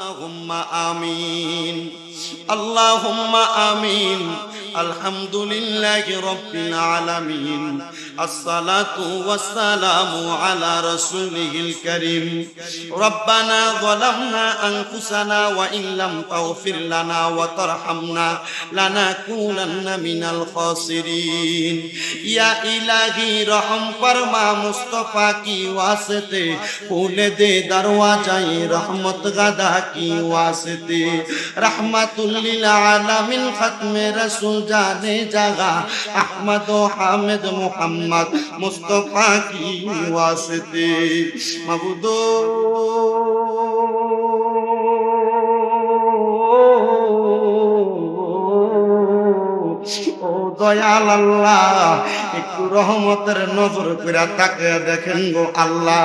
اللهم آمين اللهم آمين الحمد لله رب العالمين الصلاة والسلام على رسوله الكريم ربنا ظلمنا أنفسنا وإن لم تغفر لنا وترحمنا لنكونن من الخاسرين या इलाही रहम फरमा मुस्तफा की वास्ते खोल दे दरवाज़ाए रहमत गदा की वास्ते रहमतुल लिल आलमीन खत्मे रसूल जाने जगह अहमद व हामिद मोहम्मद मुस्तफा की वास्ते मबूदो দয়াল আল্লাহ একটু রহমতের নজর করে তাকিয়ে দেখেন গো আল্লাহ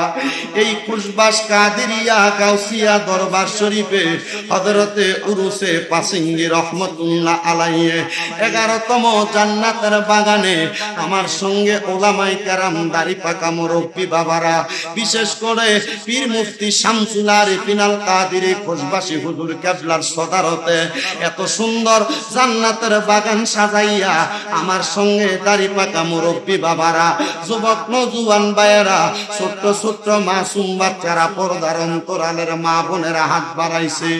এই খুশবাস কাদেরিয়া গাউসিয়া দরবার শরীফে হযরতে উরুসে পাসিঙ্গি রহমাতুল্লাহ আলাইহি 11তম জান্নাতের বাগানে আমার সঙ্গে ওলামায়ে কেরাম দাড়ি পাকা মুরব্বি বাবারা বিশেষ করে পীর মুফতি শামসুল আরিফিন আল কাদেরী খুশবাসী হুজুর কেবলার সদারতে এত সুন্দর জান্নাতের বাগান সাজাইয়া আমার সঙ্গে দাড়ি পাকা মুরব্বি বাবারা যুবক নওজোয়ান ভাইয়েরা ছোট্ট ছোট্ট মাসুম বাচ্চারা পর্দার অন্তরালের মা বোনেরা হাত বাড়াইছে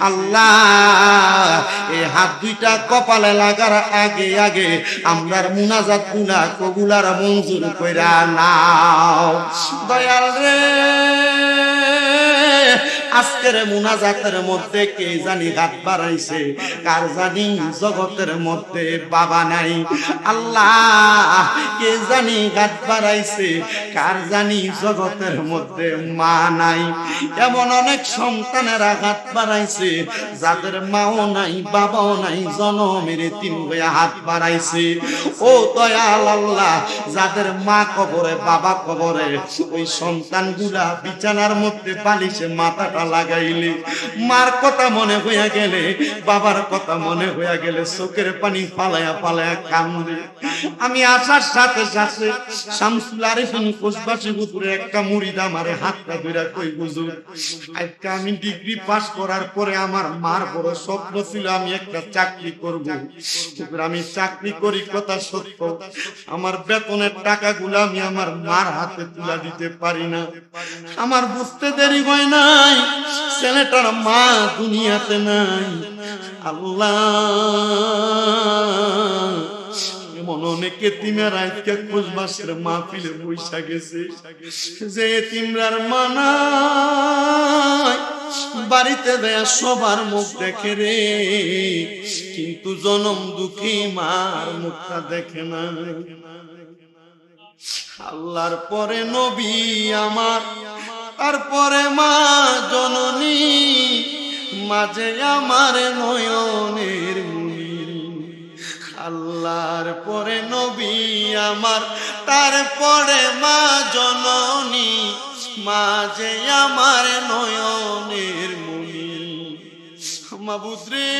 আল্লাহ এই হাত দুইটা কপালে লাগার আগে আগে আমরার মুনাজাত গুলা কবুলার মঞ্জুর কইরা নাও দয়াল রে আজকের মুনাজাতের মধ্যে কে জানি হাত বাড়াইছে কার জানি জগতের মধ্যে বাবা নাই আল্লাহ কে জানি হাত বাড়াইছে কার জানি জগতের মধ্যে মা নাই এমন অনেক সন্তানেরা হাত বাড়াইছে যাদের মাও নাই বাবাও নাই জনমের তিন হয়ে হাত বাড়াইছে ও দয়াল আল্লাহ যাদের মা কবরে বাবা কবরে ওই সন্তানগুলা বিছানার মধ্যে বালিশে মাথাটা লাগাইলে মার কথা মনে হইয়া গেলে বাবার কথা মনে হইয়া গেলে চোখের পানি ফালায়া ফালায়া কান্দে আমি আসার সাথে সাথে শামসুল আরিফিন খুশবাসী হুজুরের একটা মুরিদ আমারে হাতটা ধরে কই হুজুর আজকে আমি ডিগ্রি পাস করার পরে আমার মার বড় স্বপ্ন ছিল আমি একটা চাকরি করব আমি চাকরি করি কথা সত্য আমার বেতনের টাকাগুলো আমি আমার মার হাতে তুলে দিতে পারি না আমার বুঝতে দেরি হয় নাই ছেলেটার মা দুনিয়াতে নাই আল্লাহ এমন অনেক এতিমের আজকে খুশবাসের মাহফিলে বইসা গেছে যে এতিমরার মা নাই বাড়িতে দেয়া সবার মুখ দেখে রে কিন্তু জনম দুঃখী মার মুখটা দেখে না আল্লাহর পরে নবী আমার তারপরে মা জননী মাঝে আমার নয়নের মনি আল্লাহর পরে নবী আমার তারপরে মা জননী মাঝে আমার নয়নের মনি মাবুদ রে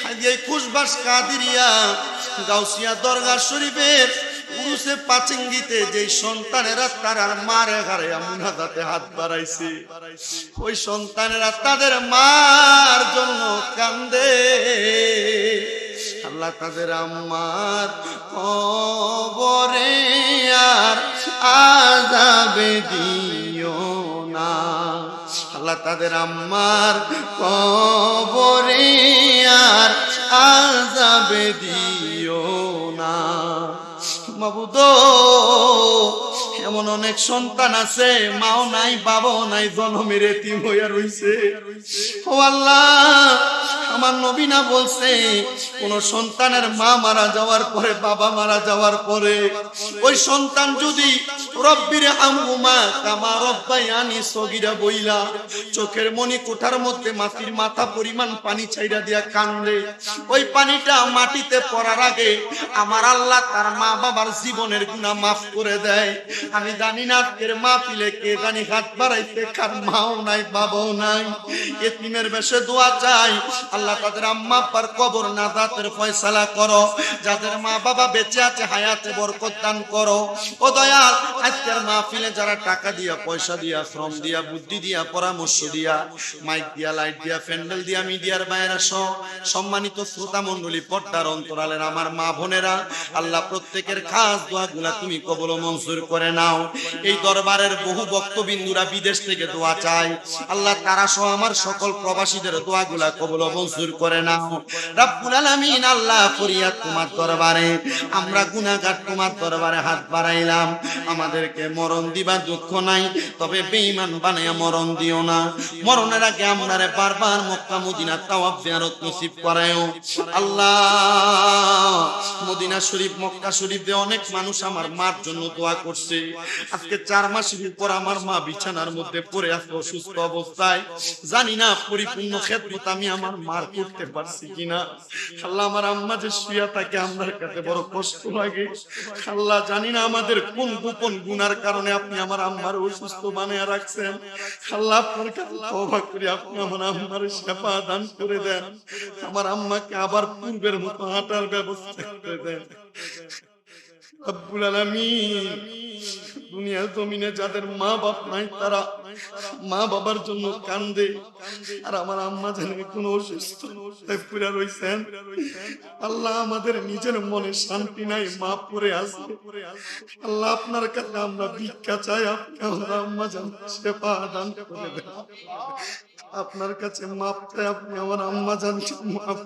আজকে খুশবাস কাদেরিয়া গাউসিয়া দরগা শরীফের উরুসে পাচিঙ্গিতে যে সন্তানেরা তার মার ঘরে মুনাজাতে হাত বাড়াইছে ওই সন্তানেরা তাদের মার জন্য কান্দে আল্লাহ তাদের আম্মার কবরে আর আযাবে দিও না আল্লাহ তাদের আম্মার কবরে আর আযাবে দিও না মাবুদ এমন অনেক সন্তান আছে মাও নাই বাবাও নাই জনমের এতিম হইয়া রইছে ও আল্লাহ আমার নবী না বলছে কোন সন্তানের মা মারা যাওয়ার পরে বাবা মারা যাওয়ার পরে ওই সন্তান যদি রব্বির হামহুমা কামা রব্বায়ানি সগীরা বইলা চোখের মনি কোঠার মধ্যে মাটির মাথা পরিমাণ পানি ছাইড়া দিয়া কান্দে ওই পানিটা মাটিতে পড়ার আগে আমার আল্লাহ তার মা বাবার জীবনের গুনাহ মাফ করে দেয় আমি আমি জানি না আজকের মাহফিলে কে জানি হাত বাড়াইছে, কার মাও নাই বাবাও নাই, এতিমের বেশে দোয়া চাই। আল্লাহ তাদের আম্মা আব্বার কবর নাজাতের ফয়সালা করো, যাদের মা বাবা বেঁচে আছে হায়াতে বরকত দান করো। ও দয়াল, আজকের মাহফিলে যারা টাকা দিয়া, পয়সা দিয়া, শ্রম দিয়া, বুদ্ধি দিয়া, পরামর্শ দিয়া, মাইক দিয়া, লাইট দিয়া, প্যান্ডেল দিয়া, মিডিয়ার বাইরে সহ সম্মানিত শ্রোতা মণ্ডলী, পর্দার অন্তরালের আমার মা বোনেরা, আল্লাহ প্রত্যেকের খাস দোয়াগুলা তুমি কবুল ও মঞ্জুর করে নাও। এই দরবারের বহু ভক্তবিন্দুরা বিদেশ থেকে দোয়া চায়, আল্লাহ তারা সহ আমার সকল প্রবাসীদের দোয়াগুলা কবুল ও মঞ্জুর করে নাও। রব্বুল আলামিন, আল্লাহ ফরিয়াদ তোমার দরবারে, আমরা গুনাহগার তোমার দরবারে হাত বাড়াইলাম। আমাদেরকে মরণ দিবা দুঃখ নাই, তবে বেঈমান বানায়া মরণ দিও না। মরণের আগে আমরারে বারবার মক্কা মদিনা তাওয়াফ জিয়ারত নসিব করায়ও। আল্লাহ, মদিনা শরীফ, মক্কা শরীফে অনেক মানুষ আমার মার জন্য দোয়া করছে। আজকে 4 মাসের পর আমার মা বিছানার মধ্যে পড়ে আছে অসুস্থ অবস্থায়। জানি না পরিপূর্ণ খেদমত আমি আমার মার করতে পারছি কিনা। আল্লাহ, আমার আম্মা যে শুয়া থাকে আমার কাছে বড় কষ্ট লাগে। আল্লাহ, জানি না আমাদের কোন গোপন গুনার কারণে আপনি আমার আম্মার অসুস্থ বানিয়ে রাখছেন। আল্লাহ, আপনার কাছে তওবা করি, আপনি আমার আম্মার সেবা দান করে দেন। আমার আম্মাকে আবার পূর্বের মতো হাঁটার ব্যবস্থা করে দেন। রব্বুল আলামিন, দুনিয়ার জমিনে যাদের মা বাপ নাই তারা মা বাবার জন্য কান্দে, আর আমার আম্মা যেন কোনো অসুস্থ পুরা রইছেন। আল্লাহ, আমাদের নিজের মনে শান্তি নাই, মা পড়ে আছে। আল্লাহ, আপনার কাছে আমরা ভিক্ষা চাই, আপনি আমার আম্মা যেন সেবা দান করে দেন। আপনার কাছে মাপ চাই, আপনি আমার আম্মা যেন মাপ।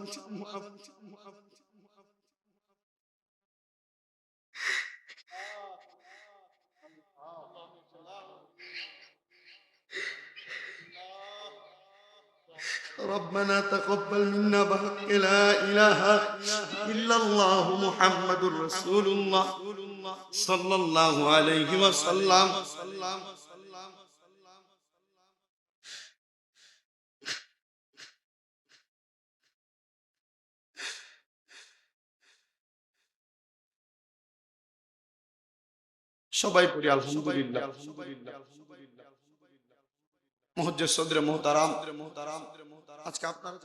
ربنا تقبل منا بحق لا إله إلا الله محمد رسول الله صلى الله عليه وسلم. সবাই পড়ি আলহামদুলিল্লাহ। মুহজ্জেজ সদরে মুহতারাম, আজকে আপনারা